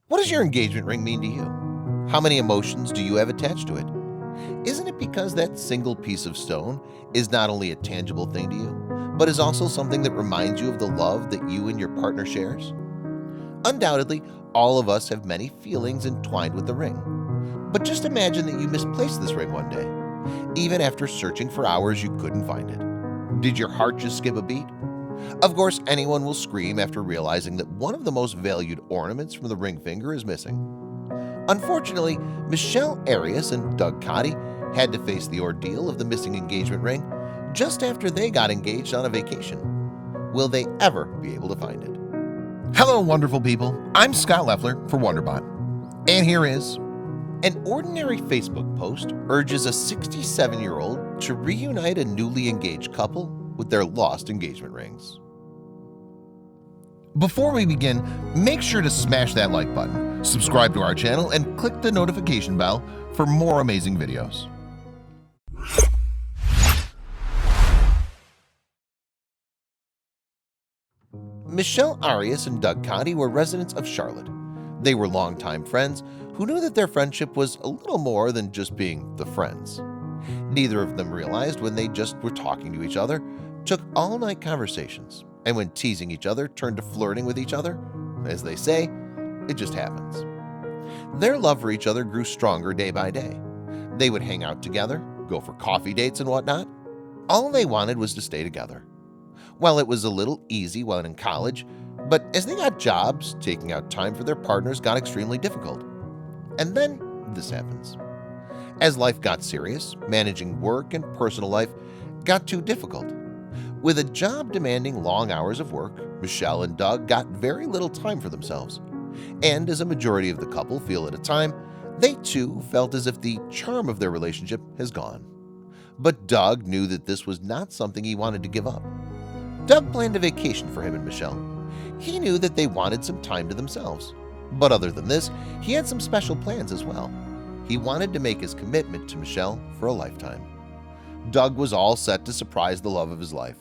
What does your engagement ring mean to you? How many emotions do you have attached to it? Isn't it because that single piece of stone is not only a tangible thing to you, but is also something that reminds you of the love that you and your partner shares? Undoubtedly, all of us have many feelings entwined with the ring. But just imagine that you misplaced this ring one day. Even after searching for hours, you couldn't find it. Did your heart just skip a beat? Of course, anyone will scream after realizing that one of the most valued ornaments from the ring finger is missing. Unfortunately, Michelle Arias and Doug Cotty had to face the ordeal of the missing engagement ring just after they got engaged on a vacation. Will they ever be able to find it? Hello, wonderful people. I'm Scott Leffler for WonderBot. And here is an ordinary Facebook post urges a 67-year-old to reunite a newly engaged couple with their lost engagement rings. Before we begin, make sure to smash that like button, subscribe to our channel, and click the notification bell for more amazing videos. Michelle Arias and Doug Cotty were residents of Charlotte. They were longtime friends who knew that their friendship was a little more than just being the friends. Neither of them realized when they just were talking to each other, took all-night conversations, and when teasing each other turned to flirting with each other. As they say, it just happens. Their love for each other grew stronger day by day. They would hang out together, go for coffee dates and whatnot. All they wanted was to stay together. Well, it was a little easy while in college, but as they got jobs, taking out time for their partners got extremely difficult. And then this happens. As life got serious, managing work and personal life got too difficult. With a job demanding long hours of work, Michelle and Doug got very little time for themselves. And as a majority of the couple feel at a time, they too felt as if the charm of their relationship has gone. But Doug knew that this was not something he wanted to give up. Doug planned a vacation for him and Michelle. He knew that they wanted some time to themselves. But other than this, he had some special plans as well. He wanted to make his commitment to Michelle for a lifetime. Doug was all set to surprise the love of his life,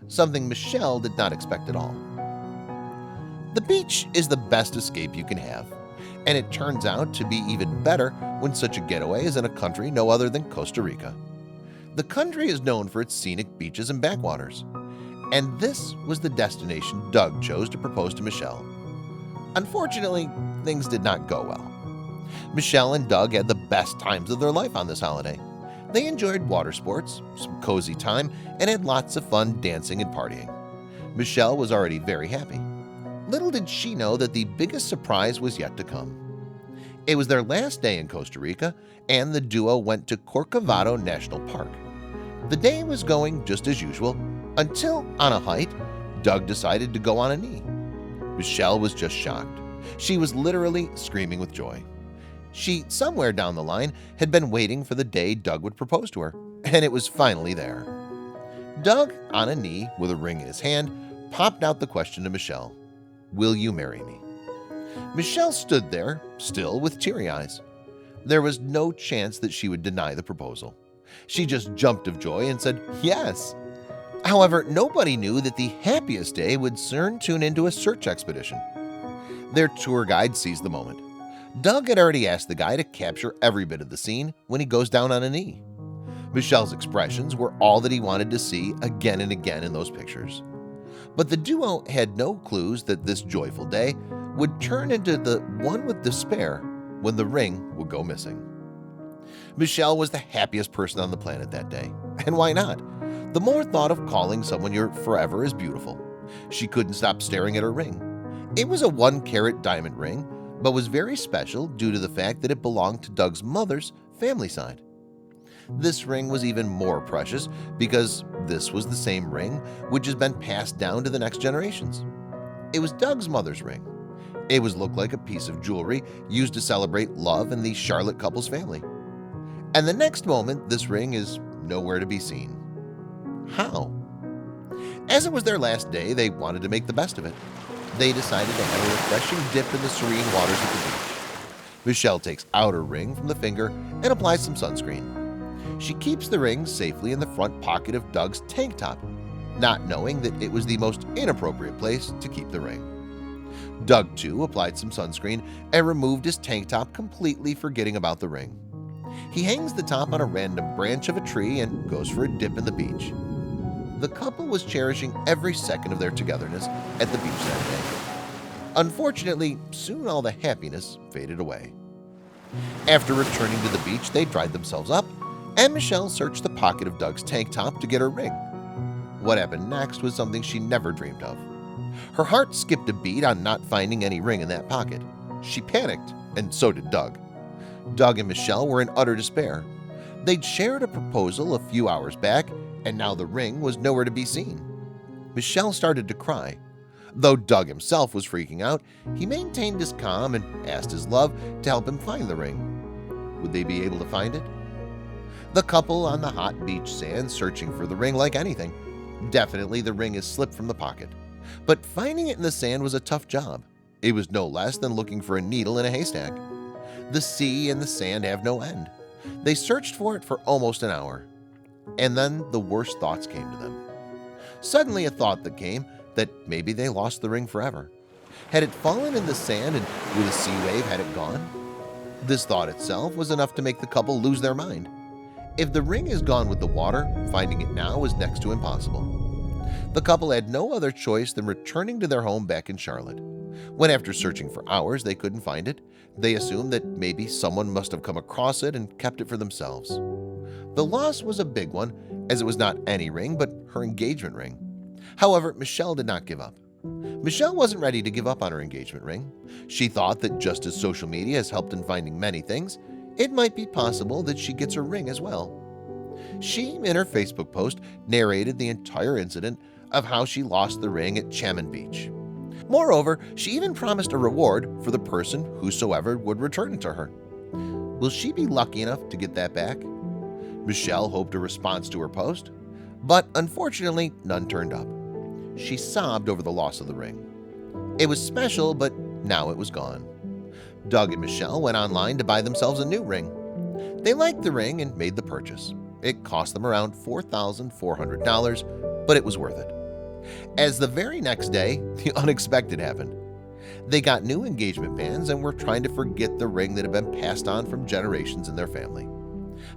something Michelle did not expect at all. The beach is the best escape you can have, and it turns out to be even better when such a getaway is in a country no other than Costa Rica. The country is known for its scenic beaches and backwaters, and this was the destination Doug chose to propose to Michelle. Unfortunately, things did not go well. Michelle and Doug had the best times of their life on this holiday. They enjoyed water sports, some cozy time, and had lots of fun dancing and partying. Michelle was already very happy. Little did she know that the biggest surprise was yet to come. It was their last day in Costa Rica, and the duo went to Corcovado National Park. The day was going just as usual until, on a hike, Doug decided to go on a knee. Michelle was just shocked. She was literally screaming with joy. She, somewhere down the line, had been waiting for the day Doug would propose to her, and it was finally there. Doug, on a knee with a ring in his hand, popped out the question to Michelle, "Will you marry me?" Michelle stood there, still with teary eyes. There was no chance that she would deny the proposal. She just jumped of joy and said, "Yes." However, nobody knew that the happiest day would soon turn into a search expedition. Their tour guide seized the moment. Doug had already asked the guy to capture every bit of the scene when he goes down on a knee. Michelle's expressions were all that he wanted to see again and again in those pictures. But the duo had no clues that this joyful day would turn into the one with despair when the ring would go missing. Michelle was the happiest person on the planet that day. And why not? The more thought of calling someone your forever is beautiful. She couldn't stop staring at her ring. It was a 1-carat diamond ring, but was very special due to the fact that it belonged to Doug's mother's family side. This ring was even more precious because this was the same ring which has been passed down to the next generations. It was Doug's mother's ring. It was looked like a piece of jewelry used to celebrate love in the Charlotte couple's family. And the next moment, this ring is nowhere to be seen. How? As it was their last day, they wanted to make the best of it. They decided to have a refreshing dip in the serene waters of the beach. Michelle takes out her ring from the finger and applies some sunscreen. She keeps the ring safely in the front pocket of Doug's tank top, not knowing that it was the most inappropriate place to keep the ring. Doug, too, applied some sunscreen and removed his tank top, completely forgetting about the ring. He hangs the top on a random branch of a tree and goes for a dip in the beach. The couple was cherishing every second of their togetherness at the beach that day. Unfortunately, soon all the happiness faded away. After returning to the beach, they dried themselves up, and Michelle searched the pocket of Doug's tank top to get her ring. What happened next was something she never dreamed of. Her heart skipped a beat on not finding any ring in that pocket. She panicked, and so did Doug. Doug and Michelle were in utter despair. They'd shared a proposal a few hours back, and now the ring was nowhere to be seen. Michelle started to cry. Though Doug himself was freaking out, he maintained his calm and asked his love to help him find the ring. Would they be able to find it? The couple on the hot beach sand searching for the ring like anything. Definitely the ring has slipped from the pocket. But finding it in the sand was a tough job. It was no less than looking for a needle in a haystack. The sea and the sand have no end. They searched for it for almost an hour. And then the worst thoughts came to them. Suddenly a thought that came that maybe they lost the ring forever. Had it fallen in the sand and with a sea wave had it gone? This thought itself was enough to make the couple lose their mind. If the ring is gone with the water, finding it now was next to impossible. The couple had no other choice than returning to their home back in Charlotte. When after searching for hours they couldn't find it, they assumed that maybe someone must have come across it and kept it for themselves. The loss was a big one, as it was not any ring but her engagement ring. However, Michelle did not give up. Michelle wasn't ready to give up on her engagement ring. She thought that just as social media has helped in finding many things, it might be possible that she gets her ring as well. She, in her Facebook post, narrated the entire incident of how she lost the ring at Chaman Beach. Moreover, she even promised a reward for the person whosoever would return it to her. Will she be lucky enough to get that back? Michelle hoped a response to her post, but unfortunately none turned up. She sobbed over the loss of the ring. It was special, but now it was gone. Doug and Michelle went online to buy themselves a new ring. They liked the ring and made the purchase. It cost them around $4,400, but it was worth it. As the very next day, the unexpected happened. They got new engagement bands and were trying to forget the ring that had been passed on from generations in their family.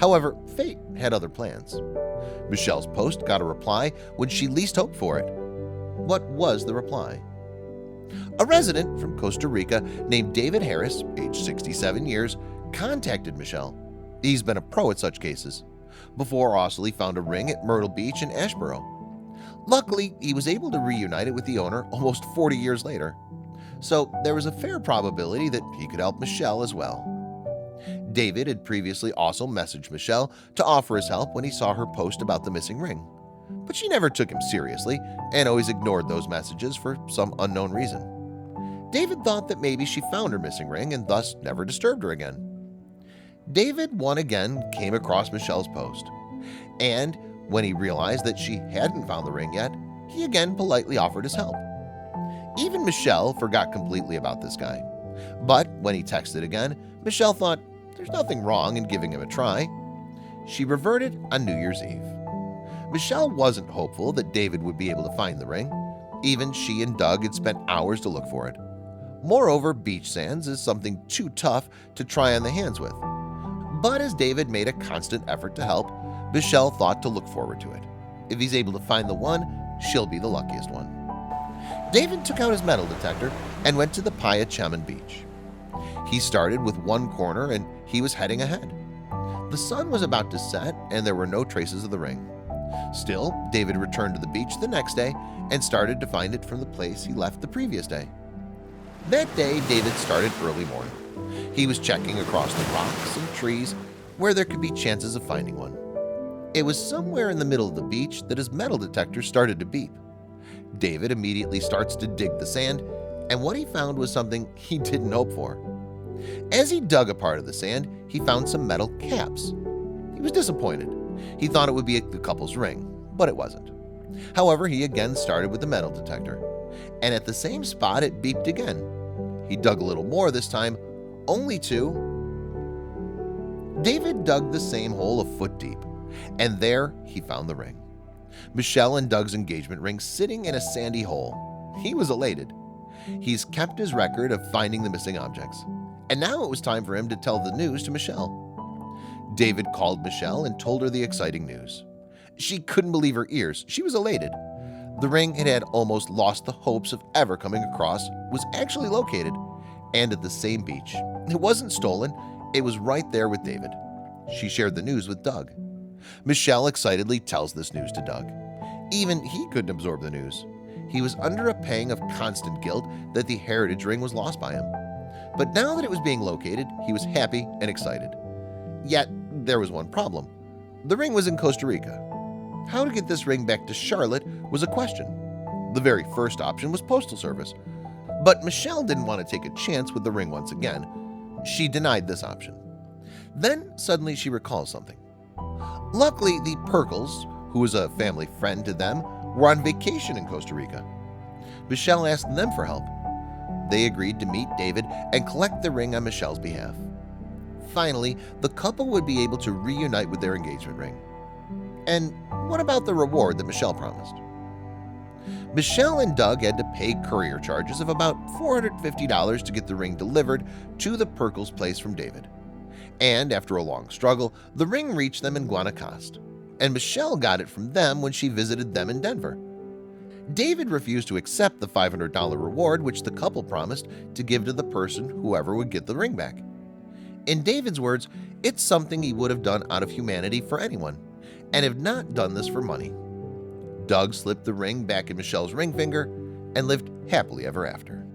However, fate had other plans. Michelle's post got a reply when she least hoped for it. What was the reply? A resident from Costa Rica named David Harris, age 67 years, contacted Michelle. He's been a pro at such cases. Before Osley found a ring at Myrtle Beach in Asheboro. Luckily, he was able to reunite it with the owner almost 40 years later. So there was a fair probability that he could help Michelle as well. David had previously also messaged Michelle to offer his help when he saw her post about the missing ring. But she never took him seriously and always ignored those messages for some unknown reason. David thought that maybe she found her missing ring and thus never disturbed her again. David once again came across Michelle's post, and when he realized that she hadn't found the ring yet, he again politely offered his help. Even Michelle forgot completely about this guy. But when he texted again, Michelle thought there's nothing wrong in giving him a try. She reverted on New Year's Eve. Michelle wasn't hopeful that David would be able to find the ring. Even she and Doug had spent hours to look for it. Moreover, beach sands is something too tough to try on the hands with. But as David made a constant effort to help, Michelle thought to look forward to it. If he's able to find the one, she'll be the luckiest one. David took out his metal detector and went to the Paya Chaman Beach. He started with one corner and he was heading ahead. The sun was about to set and there were no traces of the ring. Still, David returned to the beach the next day and started to find it from the place he left the previous day. That day, David started early morning. He was checking across the rocks and trees where there could be chances of finding one. It was somewhere in the middle of the beach that his metal detector started to beep. David immediately starts to dig the sand, and what he found was something he didn't hope for. As he dug a part of the sand, he found some metal caps. He was disappointed. He thought it would be the couple's ring, but it wasn't. However, he again started with the metal detector, and at the same spot it beeped again. He dug a little more this time, only to… David dug the same hole a foot deep, and there he found the ring. Michelle and Doug's engagement ring sitting in a sandy hole. He was elated. He's kept his record of finding the missing objects, and now it was time for him to tell the news to Michelle. David called Michelle and told her the exciting news. She couldn't believe her ears. She was elated. The ring it had almost lost the hopes of ever coming across was actually located, and at the same beach. It wasn't stolen, it was right there with David. She shared the news with Doug. Michelle excitedly tells this news to Doug. Even he couldn't absorb the news. He was under a pang of constant guilt that the heritage ring was lost by him. But now that it was being located, he was happy and excited. Yet, there was one problem. The ring was in Costa Rica. How to get this ring back to Charlotte was a question. The very first option was postal service. But Michelle didn't want to take a chance with the ring once again. She denied this option. Then suddenly she recalls something. Luckily, the Perkles, who was a family friend to them, were on vacation in Costa Rica. Michelle asked them for help. They agreed to meet David and collect the ring on Michelle's behalf. Finally, the couple would be able to reunite with their engagement ring. And what about the reward that Michelle promised? Michelle and Doug had to pay courier charges of about $450 to get the ring delivered to the Perkles' place from David. And after a long struggle, the ring reached them in Guanacaste, and Michelle got it from them when she visited them in Denver. David refused to accept the $500 reward which the couple promised to give to the person whoever would get the ring back. In David's words, it's something he would have done out of humanity for anyone, and have not done this for money. Doug slipped the ring back in Michelle's ring finger and lived happily ever after.